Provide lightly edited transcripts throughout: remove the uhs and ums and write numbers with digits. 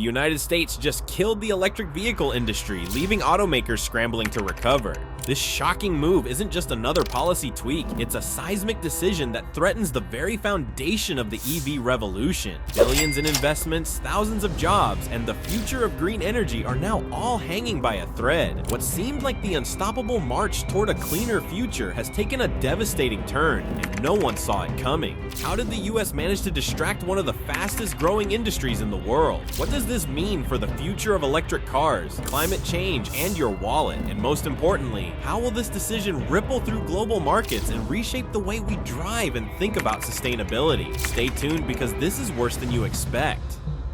The United States just killed the electric vehicle industry, leaving automakers scrambling to recover. This shocking move isn't just another policy tweak, it's a seismic decision that threatens the very foundation of the EV revolution. Billions in investments, thousands of jobs, and the future of green energy are now all hanging by a thread. What seemed like the unstoppable march toward a cleaner future has taken a devastating turn, and no one saw it coming. How did the US manage to distract one of the fastest growing industries in the world? What does this mean for the future of electric cars, climate change, and your wallet? And most importantly, how will this decision ripple through global markets and reshape the way we drive and think about sustainability? Stay tuned because this is worse than you expect.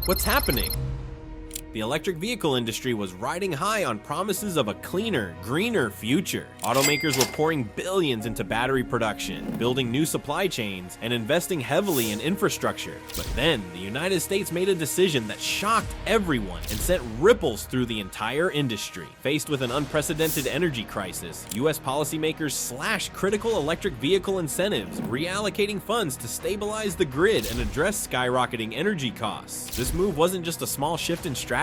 What's happening? The electric vehicle industry was riding high on promises of a cleaner, greener future. Automakers were pouring billions into battery production, building new supply chains, and investing heavily in infrastructure. But then, the United States made a decision that shocked everyone and sent ripples through the entire industry. Faced with an unprecedented energy crisis, US policymakers slashed critical electric vehicle incentives, reallocating funds to stabilize the grid and address skyrocketing energy costs. This move wasn't just a small shift in strategy,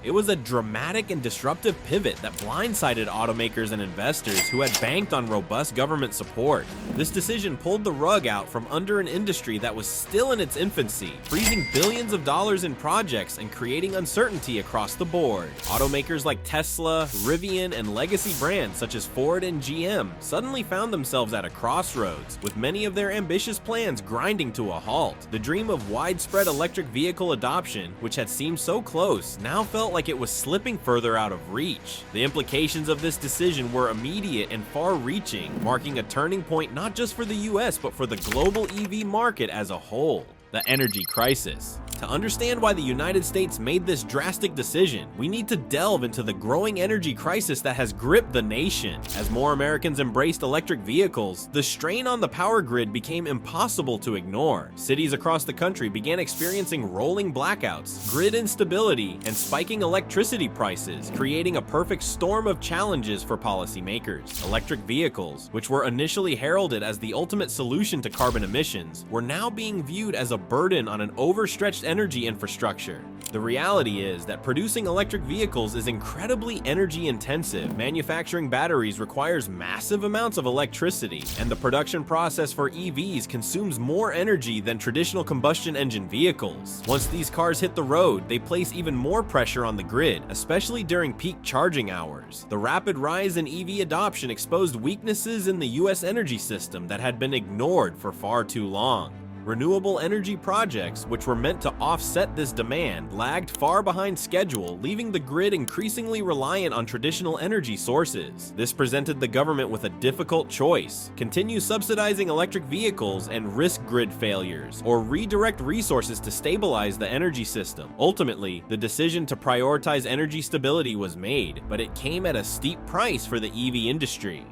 it was a dramatic and disruptive pivot that blindsided automakers and investors who had banked on robust government support. This decision pulled the rug out from under an industry that was still in its infancy, freezing billions of dollars in projects and creating uncertainty across the board. Automakers like Tesla, Rivian, and legacy brands such as Ford and GM suddenly found themselves at a crossroads, with many of their ambitious plans grinding to a halt. The dream of widespread electric vehicle adoption, which had seemed so close, now felt like it was slipping further out of reach. The implications of this decision were immediate and far-reaching, marking a turning point not just for the US but for the global EV market as a whole. The energy crisis. To understand why the United States made this drastic decision, we need to delve into the growing energy crisis that has gripped the nation. As more Americans embraced electric vehicles, the strain on the power grid became impossible to ignore. Cities across the country began experiencing rolling blackouts, grid instability, and spiking electricity prices, creating a perfect storm of challenges for policymakers. Electric vehicles, which were initially heralded as the ultimate solution to carbon emissions, were now being viewed as a burden on an overstretched energy infrastructure. The reality is that producing electric vehicles is incredibly energy intensive. Manufacturing batteries requires massive amounts of electricity, and the production process for EVs consumes more energy than traditional combustion engine vehicles. Once these cars hit the road, they place even more pressure on the grid, especially during peak charging hours. The rapid rise in EV adoption exposed weaknesses in the US energy system that had been ignored for far too long. Renewable energy projects, which were meant to offset this demand, lagged far behind schedule, leaving the grid increasingly reliant on traditional energy sources. This presented the government with a difficult choice: continue subsidizing electric vehicles and risk grid failures, or redirect resources to stabilize the energy system. Ultimately, the decision to prioritize energy stability was made, but it came at a steep price for the EV industry.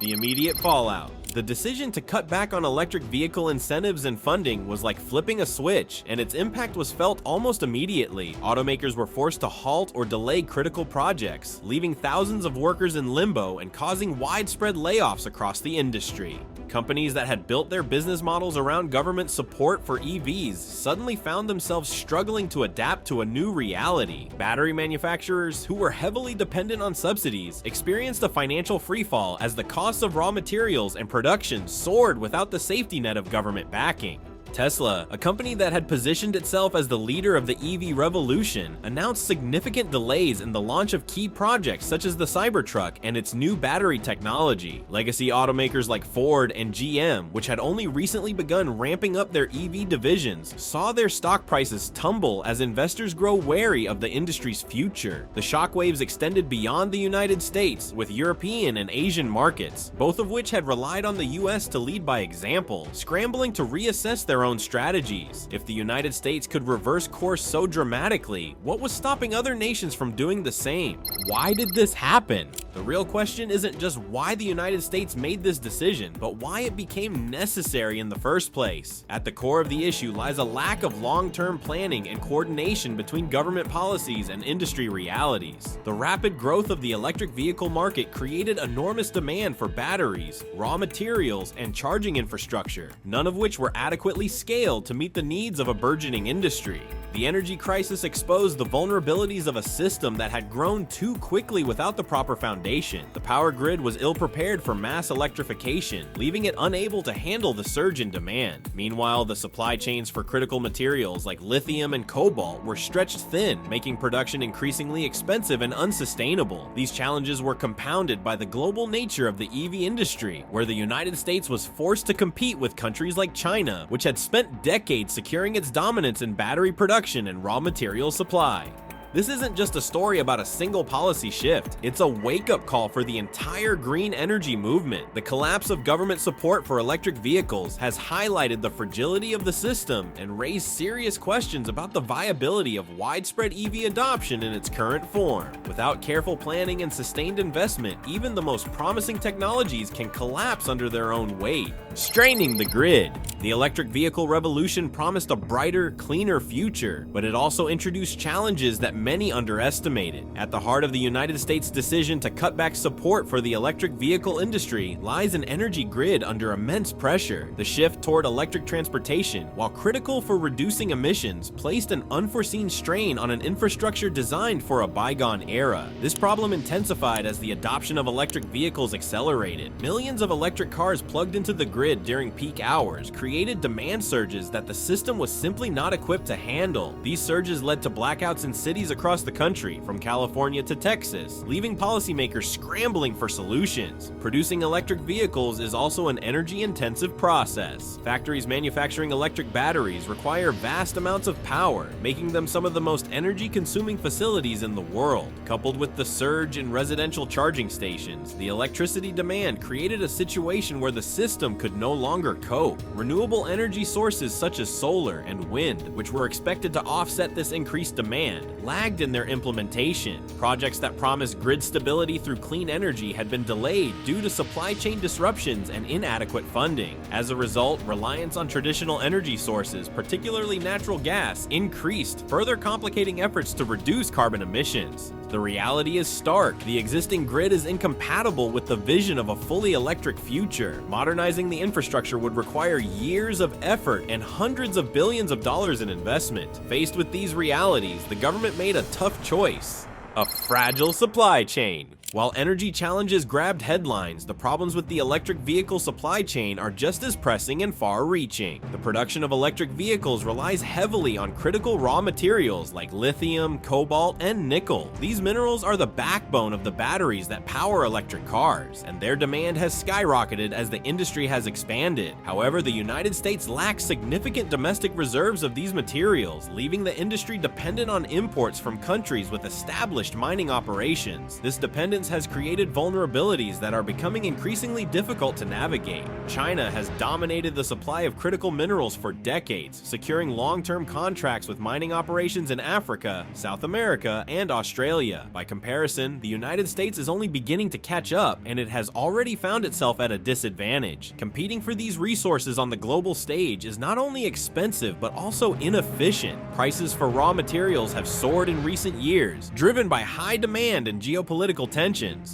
The immediate fallout. The decision to cut back on electric vehicle incentives and funding was like flipping a switch, and its impact was felt almost immediately. Automakers were forced to halt or delay critical projects, leaving thousands of workers in limbo and causing widespread layoffs across the industry. Companies that had built their business models around government support for EVs suddenly found themselves struggling to adapt to a new reality. Battery manufacturers, who were heavily dependent on subsidies, experienced a financial freefall as the costs of raw materials and production soared without the safety net of government backing. Tesla, a company that had positioned itself as the leader of the EV revolution, announced significant delays in the launch of key projects such as the Cybertruck and its new battery technology. Legacy automakers like Ford and GM, which had only recently begun ramping up their EV divisions, saw their stock prices tumble as investors grow wary of the industry's future. The shockwaves extended beyond the United States, with European and Asian markets, both of which had relied on the US to lead by example, scrambling to reassess their own strategies. If the United States could reverse course so dramatically, what was stopping other nations from doing the same? Why did this happen? The real question isn't just why the United States made this decision, but why it became necessary in the first place. At the core of the issue lies a lack of long-term planning and coordination between government policies and industry realities. The rapid growth of the electric vehicle market created enormous demand for batteries, raw materials, and charging infrastructure, none of which were adequately scaled to meet the needs of a burgeoning industry. The energy crisis exposed the vulnerabilities of a system that had grown too quickly without the proper foundation. The power grid was ill-prepared for mass electrification, leaving it unable to handle the surge in demand. Meanwhile, the supply chains for critical materials like lithium and cobalt were stretched thin, making production increasingly expensive and unsustainable. These challenges were compounded by the global nature of the EV industry, where the United States was forced to compete with countries like China, which had spent decades securing its dominance in battery production and raw material supply. This isn't just a story about a single policy shift, it's a wake-up call for the entire green energy movement. The collapse of government support for electric vehicles has highlighted the fragility of the system and raised serious questions about the viability of widespread EV adoption in its current form. Without careful planning and sustained investment, even the most promising technologies can collapse under their own weight, straining the grid. The electric vehicle revolution promised a brighter, cleaner future, but it also introduced challenges that many underestimated. At the heart of the United States' decision to cut back support for the electric vehicle industry lies an energy grid under immense pressure. The shift toward electric transportation, while critical for reducing emissions, placed an unforeseen strain on an infrastructure designed for a bygone era. This problem intensified as the adoption of electric vehicles accelerated. Millions of electric cars plugged into the grid during peak hours created demand surges that the system was simply not equipped to handle. These surges led to blackouts in cities across the country, from California to Texas, leaving policymakers scrambling for solutions. Producing electric vehicles is also an energy-intensive process. Factories manufacturing electric batteries require vast amounts of power, making them some of the most energy-consuming facilities in the world. Coupled with the surge in residential charging stations, the electricity demand created a situation where the system could no longer cope. Renewable energy sources such as solar and wind, which were expected to offset this increased demand, lagged in their implementation. Projects that promised grid stability through clean energy had been delayed due to supply chain disruptions and inadequate funding. As a result, reliance on traditional energy sources, particularly natural gas, increased, further complicating efforts to reduce carbon emissions. The reality is stark. The existing grid is incompatible with the vision of a fully electric future. Modernizing the infrastructure would require years of effort and hundreds of billions of dollars in investment. Faced with these realities, the government made a tough choice: a fragile supply chain. While energy challenges grabbed headlines, the problems with the electric vehicle supply chain are just as pressing and far-reaching. The production of electric vehicles relies heavily on critical raw materials like lithium, cobalt, and nickel. These minerals are the backbone of the batteries that power electric cars, and their demand has skyrocketed as the industry has expanded. However, the United States lacks significant domestic reserves of these materials, leaving the industry dependent on imports from countries with established mining operations. This dependence has created vulnerabilities that are becoming increasingly difficult to navigate. China has dominated the supply of critical minerals for decades, securing long-term contracts with mining operations in Africa, South America, and Australia. By comparison, the United States is only beginning to catch up, and it has already found itself at a disadvantage. Competing for these resources on the global stage is not only expensive, but also inefficient. Prices for raw materials have soared in recent years, driven by high demand and geopolitical tensions.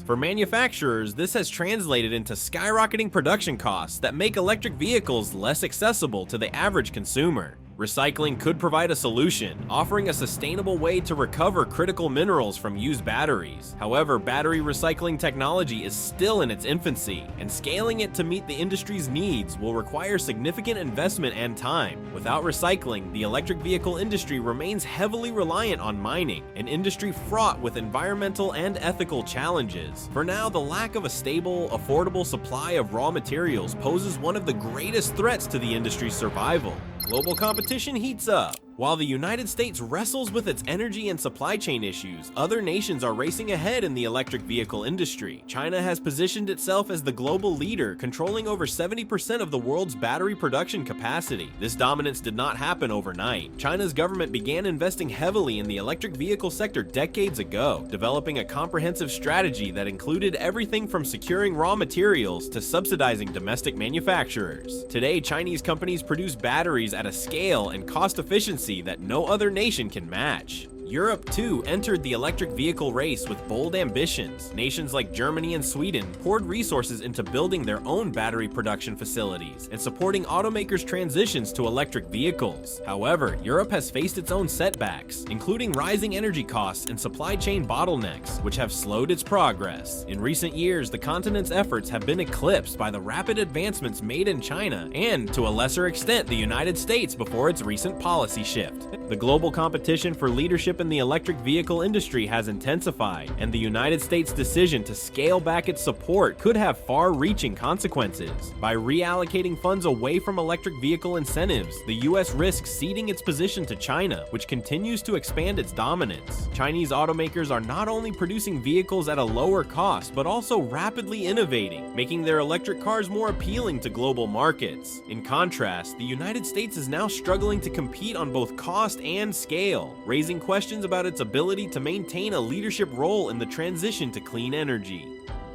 For manufacturers, this has translated into skyrocketing production costs that make electric vehicles less accessible to the average consumer. Recycling could provide a solution, offering a sustainable way to recover critical minerals from used batteries. However, battery recycling technology is still in its infancy, and scaling it to meet the industry's needs will require significant investment and time. Without recycling, the electric vehicle industry remains heavily reliant on mining, an industry fraught with environmental and ethical challenges. For now, the lack of a stable, affordable supply of raw materials poses one of the greatest threats to the industry's survival. Global competition heats up. While the United States wrestles with its energy and supply chain issues, other nations are racing ahead in the electric vehicle industry. China has positioned itself as the global leader, controlling over 70% of the world's battery production capacity. This dominance did not happen overnight. China's government began investing heavily in the electric vehicle sector decades ago, developing a comprehensive strategy that included everything from securing raw materials to subsidizing domestic manufacturers. Today, Chinese companies produce batteries at a scale and cost efficiency that no other nation can match. Europe, too, entered the electric vehicle race with bold ambitions. Nations like Germany and Sweden poured resources into building their own battery production facilities and supporting automakers' transitions to electric vehicles. However, Europe has faced its own setbacks, including rising energy costs and supply chain bottlenecks, which have slowed its progress. In recent years, the continent's efforts have been eclipsed by the rapid advancements made in China and, to a lesser extent, the United States before its recent policy shift. The global competition for leadership in the electric vehicle industry has intensified, and the United States' decision to scale back its support could have far-reaching consequences. By reallocating funds away from electric vehicle incentives, the US risks ceding its position to China, which continues to expand its dominance. Chinese automakers are not only producing vehicles at a lower cost, but also rapidly innovating, making their electric cars more appealing to global markets. In contrast, the United States is now struggling to compete on both cost and scale, raising questions about its ability to maintain a leadership role in the transition to clean energy.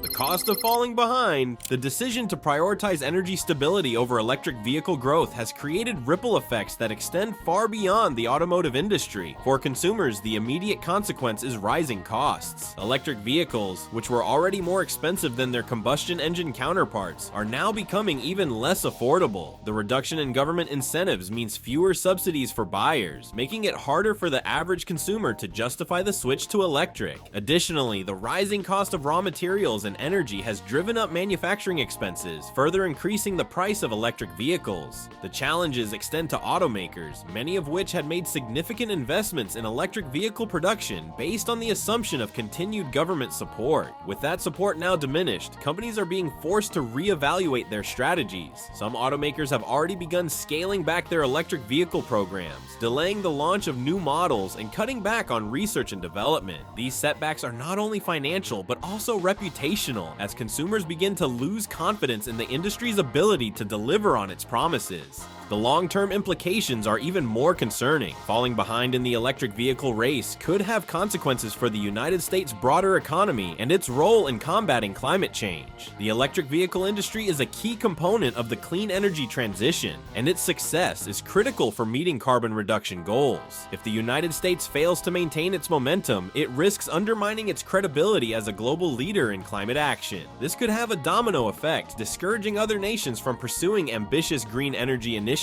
The cost of falling behind. The decision to prioritize energy stability over electric vehicle growth has created ripple effects that extend far beyond the automotive industry. For consumers, the immediate consequence is rising costs. Electric vehicles, which were already more expensive than their combustion engine counterparts, are now becoming even less affordable. The reduction in government incentives means fewer subsidies for buyers, making it harder for the average consumer to justify the switch to electric. Additionally, the rising cost of raw materials and energy has driven up manufacturing expenses, further increasing the price of electric vehicles. The challenges extend to automakers, many of which had made significant investments in electric vehicle production based on the assumption of continued government support. With that support now diminished, companies are being forced to reevaluate their strategies. Some automakers have already begun scaling back their electric vehicle programs, delaying the launch of new models and cutting back on research and development. These setbacks are not only financial, but also reputational, as consumers begin to lose confidence in the industry's ability to deliver on its promises. The long-term implications are even more concerning. Falling behind in the electric vehicle race could have consequences for the United States' broader economy and its role in combating climate change. The electric vehicle industry is a key component of the clean energy transition, and its success is critical for meeting carbon reduction goals. If the United States fails to maintain its momentum, it risks undermining its credibility as a global leader in climate action. This could have a domino effect, discouraging other nations from pursuing ambitious green energy initiatives.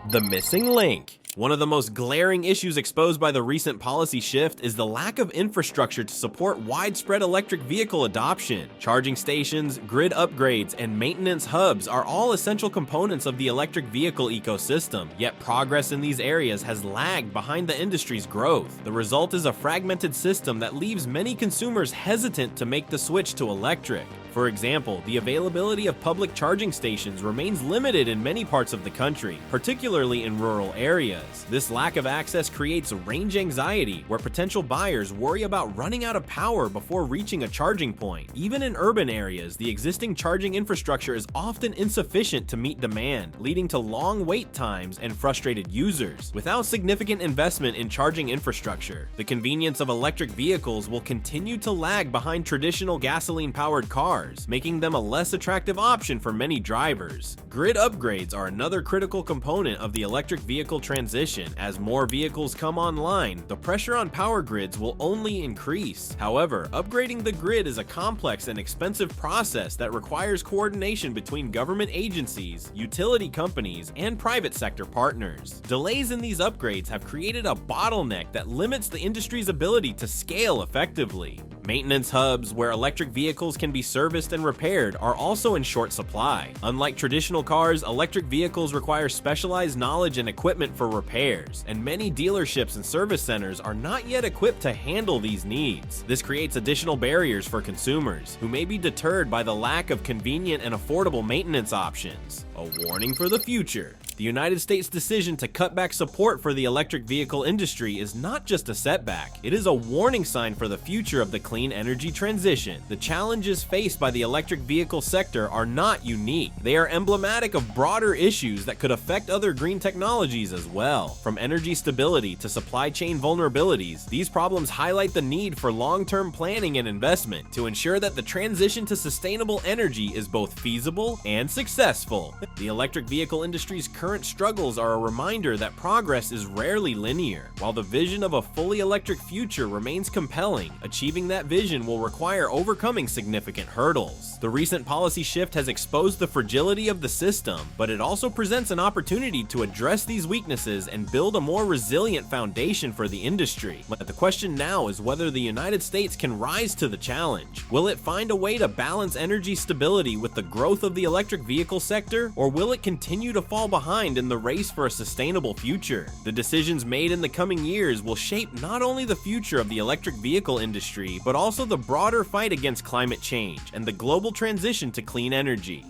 The missing link. One of the most glaring issues exposed by the recent policy shift is the lack of infrastructure to support widespread electric vehicle adoption. Charging stations, grid upgrades, and maintenance hubs are all essential components of the electric vehicle ecosystem, yet progress in these areas has lagged behind the industry's growth. The result is a fragmented system that leaves many consumers hesitant to make the switch to electric. For example, the availability of public charging stations remains limited in many parts of the country, particularly in rural areas. This lack of access creates range anxiety, where potential buyers worry about running out of power before reaching a charging point. Even in urban areas, the existing charging infrastructure is often insufficient to meet demand, leading to long wait times and frustrated users. Without significant investment in charging infrastructure, the convenience of electric vehicles will continue to lag behind traditional gasoline-powered cars, making them a less attractive option for many drivers. Grid upgrades are another critical component of the electric vehicle transition. As more vehicles come online, the pressure on power grids will only increase. However, upgrading the grid is a complex and expensive process that requires coordination between government agencies, utility companies, and private sector partners. Delays in these upgrades have created a bottleneck that limits the industry's ability to scale effectively. Maintenance hubs, where electric vehicles can be serviced and repaired, are also in short supply. Unlike traditional cars, electric vehicles require specialized knowledge and equipment for repairs, and many dealerships and service centers are not yet equipped to handle these needs. This creates additional barriers for consumers, who may be deterred by the lack of convenient and affordable maintenance options. A warning for the future. The United States' decision to cut back support for the electric vehicle industry is not just a setback, it is a warning sign for the future of the clean energy transition. The challenges faced by the electric vehicle sector are not unique. They are emblematic of broader issues that could affect other green technologies as well. From energy stability to supply chain vulnerabilities, these problems highlight the need for long-term planning and investment to ensure that the transition to sustainable energy is both feasible and successful. The electric vehicle industry's current current struggles are a reminder that progress is rarely linear. While the vision of a fully electric future remains compelling, achieving that vision will require overcoming significant hurdles. The recent policy shift has exposed the fragility of the system, but it also presents an opportunity to address these weaknesses and build a more resilient foundation for the industry. But the question now is whether the United States can rise to the challenge. Will it find a way to balance energy stability with the growth of the electric vehicle sector, or will it continue to fall behind in the race for a sustainable future? The decisions made in the coming years will shape not only the future of the electric vehicle industry, but also the broader fight against climate change and the global transition to clean energy.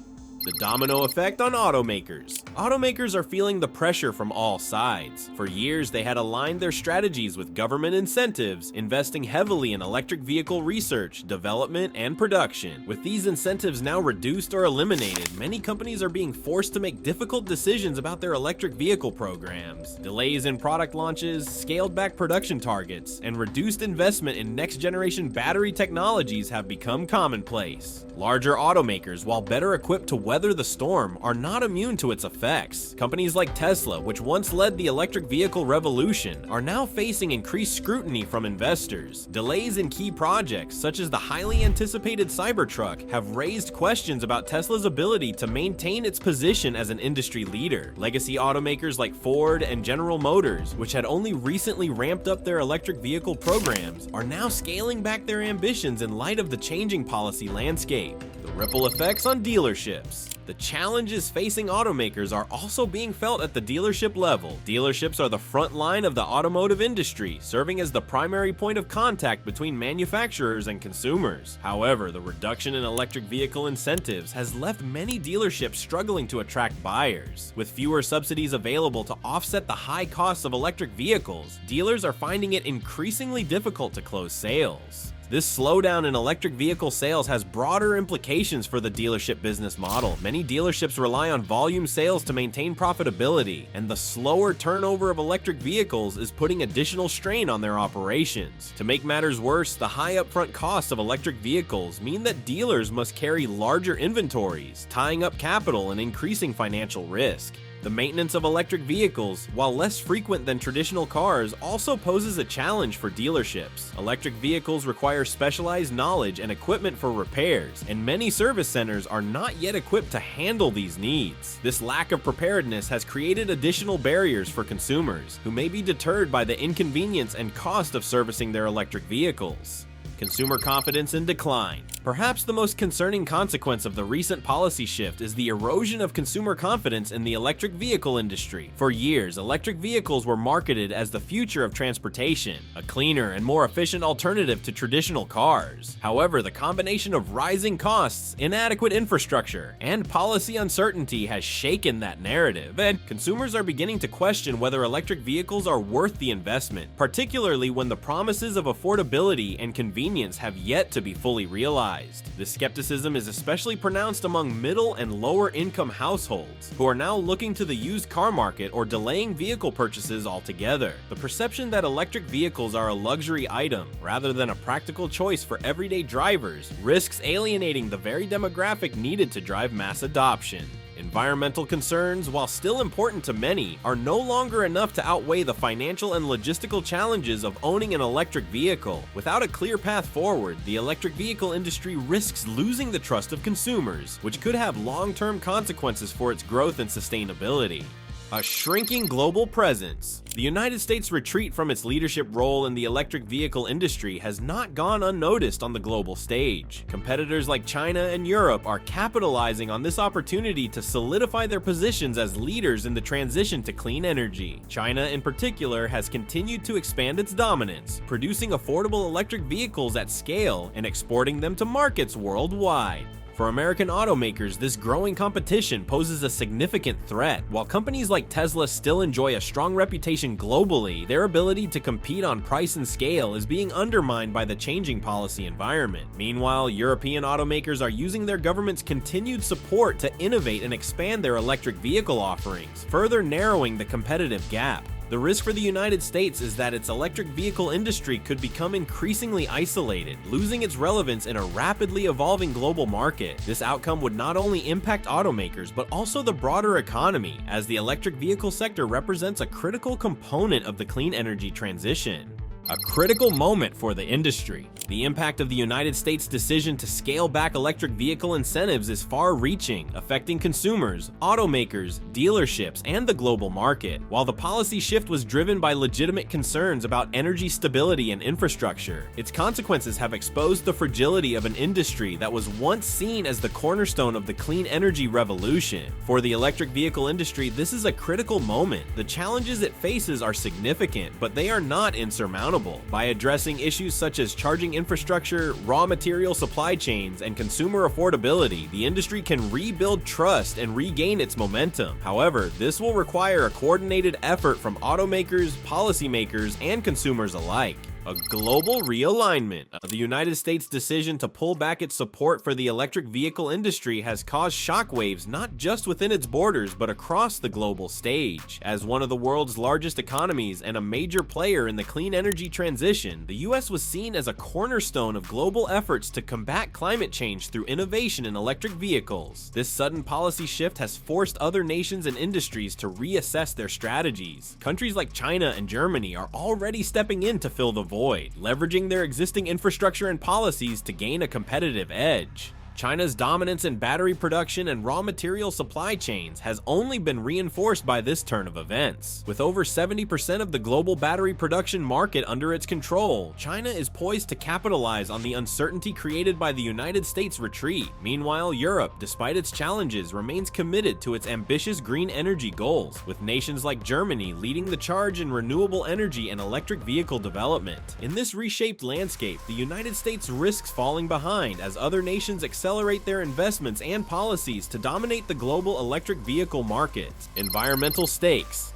The domino effect on automakers. Automakers are feeling the pressure from all sides. For years, they had aligned their strategies with government incentives, investing heavily in electric vehicle research, development, and production. With these incentives now reduced or eliminated, many companies are being forced to make difficult decisions about their electric vehicle programs. Delays in product launches, scaled back production targets, and reduced investment in next-generation battery technologies have become commonplace. Larger automakers, while better equipped to weather the storm, are not immune to its effects. Companies like Tesla, which once led the electric vehicle revolution, are now facing increased scrutiny from investors. Delays in key projects, such as the highly anticipated Cybertruck, have raised questions about Tesla's ability to maintain its position as an industry leader. Legacy automakers like Ford and General Motors, which had only recently ramped up their electric vehicle programs, are now scaling back their ambitions in light of the changing policy landscape. The ripple effects on dealerships. The challenges facing automakers are also being felt at the dealership level. Dealerships are the front line of the automotive industry, serving as the primary point of contact between manufacturers and consumers. However, the reduction in electric vehicle incentives has left many dealerships struggling to attract buyers. With fewer subsidies available to offset the high costs of electric vehicles, dealers are finding it increasingly difficult to close sales. This slowdown in electric vehicle sales has broader implications for the dealership business model. Many dealerships rely on volume sales to maintain profitability, and the slower turnover of electric vehicles is putting additional strain on their operations. To make matters worse, the high upfront costs of electric vehicles mean that dealers must carry larger inventories, tying up capital and increasing financial risk. The maintenance of electric vehicles, while less frequent than traditional cars, also poses a challenge for dealerships. Electric vehicles require specialized knowledge and equipment for repairs, and many service centers are not yet equipped to handle these needs. This lack of preparedness has created additional barriers for consumers, who may be deterred by the inconvenience and cost of servicing their electric vehicles. Consumer confidence in decline. Perhaps the most concerning consequence of the recent policy shift is the erosion of consumer confidence in the electric vehicle industry. For years, electric vehicles were marketed as the future of transportation, a cleaner and more efficient alternative to traditional cars. However, the combination of rising costs, inadequate infrastructure, and policy uncertainty has shaken that narrative, and consumers are beginning to question whether electric vehicles are worth the investment, particularly when the promises of affordability and convenience have yet to be fully realized. This skepticism is especially pronounced among middle and lower income households, who are now looking to the used car market or delaying vehicle purchases altogether. The perception that electric vehicles are a luxury item rather than a practical choice for everyday drivers risks alienating the very demographic needed to drive mass adoption. Environmental concerns, while still important to many, are no longer enough to outweigh the financial and logistical challenges of owning an electric vehicle. Without a clear path forward, the electric vehicle industry risks losing the trust of consumers, which could have long-term consequences for its growth and sustainability. A shrinking global presence. The United States' retreat from its leadership role in the electric vehicle industry has not gone unnoticed on the global stage. Competitors like China and Europe are capitalizing on this opportunity to solidify their positions as leaders in the transition to clean energy. China, in particular, has continued to expand its dominance, producing affordable electric vehicles at scale and exporting them to markets worldwide. For American automakers, this growing competition poses a significant threat. While companies like Tesla still enjoy a strong reputation globally, their ability to compete on price and scale is being undermined by the changing policy environment. Meanwhile, European automakers are using their government's continued support to innovate and expand their electric vehicle offerings, further narrowing the competitive gap. The risk for the United States is that its electric vehicle industry could become increasingly isolated, losing its relevance in a rapidly evolving global market. This outcome would not only impact automakers, but also the broader economy, as the electric vehicle sector represents a critical component of the clean energy transition. A critical moment for the industry. The impact of the United States' decision to scale back electric vehicle incentives is far-reaching, affecting consumers, automakers, dealerships, and the global market. While the policy shift was driven by legitimate concerns about energy stability and infrastructure, its consequences have exposed the fragility of an industry that was once seen as the cornerstone of the clean energy revolution. For the electric vehicle industry, this is a critical moment. The challenges it faces are significant, but they are not insurmountable. By addressing issues such as charging infrastructure, raw material supply chains, and consumer affordability, the industry can rebuild trust and regain its momentum. However, this will require a coordinated effort from automakers, policymakers, and consumers alike. A global realignment. The United States' decision to pull back its support for the electric vehicle industry has caused shockwaves not just within its borders, but across the global stage. As one of the world's largest economies and a major player in the clean energy transition, the US was seen as a cornerstone of global efforts to combat climate change through innovation in electric vehicles. This sudden policy shift has forced other nations and industries to reassess their strategies. Countries like China and Germany are already stepping in to fill the void, leveraging their existing infrastructure and policies to gain a competitive edge. China's dominance in battery production and raw material supply chains has only been reinforced by this turn of events. With over 70% of the global battery production market under its control, China is poised to capitalize on the uncertainty created by the United States' retreat. Meanwhile, Europe, despite its challenges, remains committed to its ambitious green energy goals, with nations like Germany leading the charge in renewable energy and electric vehicle development. In this reshaped landscape, the United States risks falling behind as other nations accelerate their investments and policies to dominate the global electric vehicle market. Environmental stakes.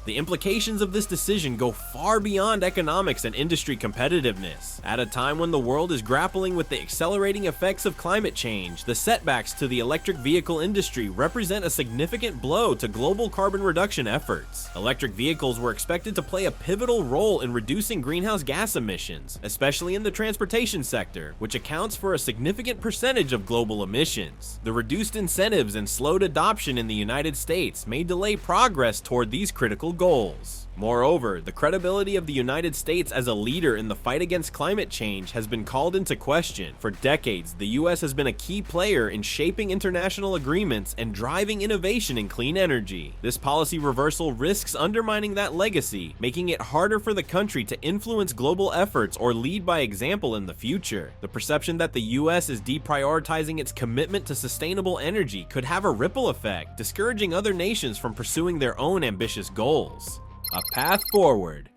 The implications of this decision go far beyond economics and industry competitiveness. At a time when the world is grappling with the accelerating effects of climate change, the setbacks to the electric vehicle industry represent a significant blow to global carbon reduction efforts. Electric vehicles were expected to play a pivotal role in reducing greenhouse gas emissions, especially in the transportation sector, which accounts for a significant percentage of global emissions. The reduced incentives and slowed adoption in the United States may delay progress toward these critical goals. Moreover, the credibility of the United States as a leader in the fight against climate change has been called into question. For decades, the US has been a key player in shaping international agreements and driving innovation in clean energy. This policy reversal risks undermining that legacy, making it harder for the country to influence global efforts or lead by example in the future. The perception that the US is deprioritizing its commitment to sustainable energy could have a ripple effect, discouraging other nations from pursuing their own ambitious goals. A path forward.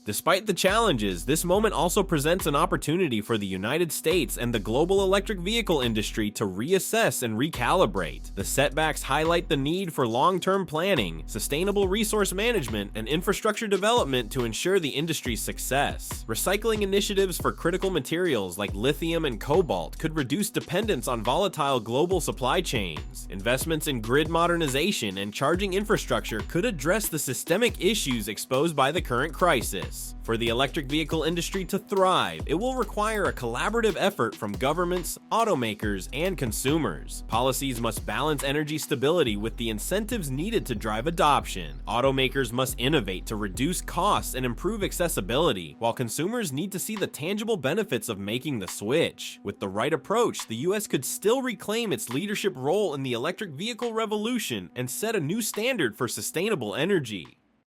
Despite the challenges, this moment also presents an opportunity for the United States and the global electric vehicle industry to reassess and recalibrate. The setbacks highlight the need for long-term planning, sustainable resource management, and infrastructure development to ensure the industry's success. Recycling initiatives for critical materials like lithium and cobalt could reduce dependence on volatile global supply chains. Investments in grid modernization and charging infrastructure could address the systemic issues exposed by the current crisis. For the electric vehicle industry to thrive, it will require a collaborative effort from governments, automakers, and consumers. Policies must balance energy stability with the incentives needed to drive adoption. Automakers must innovate to reduce costs and improve accessibility, while consumers need to see the tangible benefits of making the switch. With the right approach, the US could still reclaim its leadership role in the electric vehicle revolution and set a new standard for sustainable energy.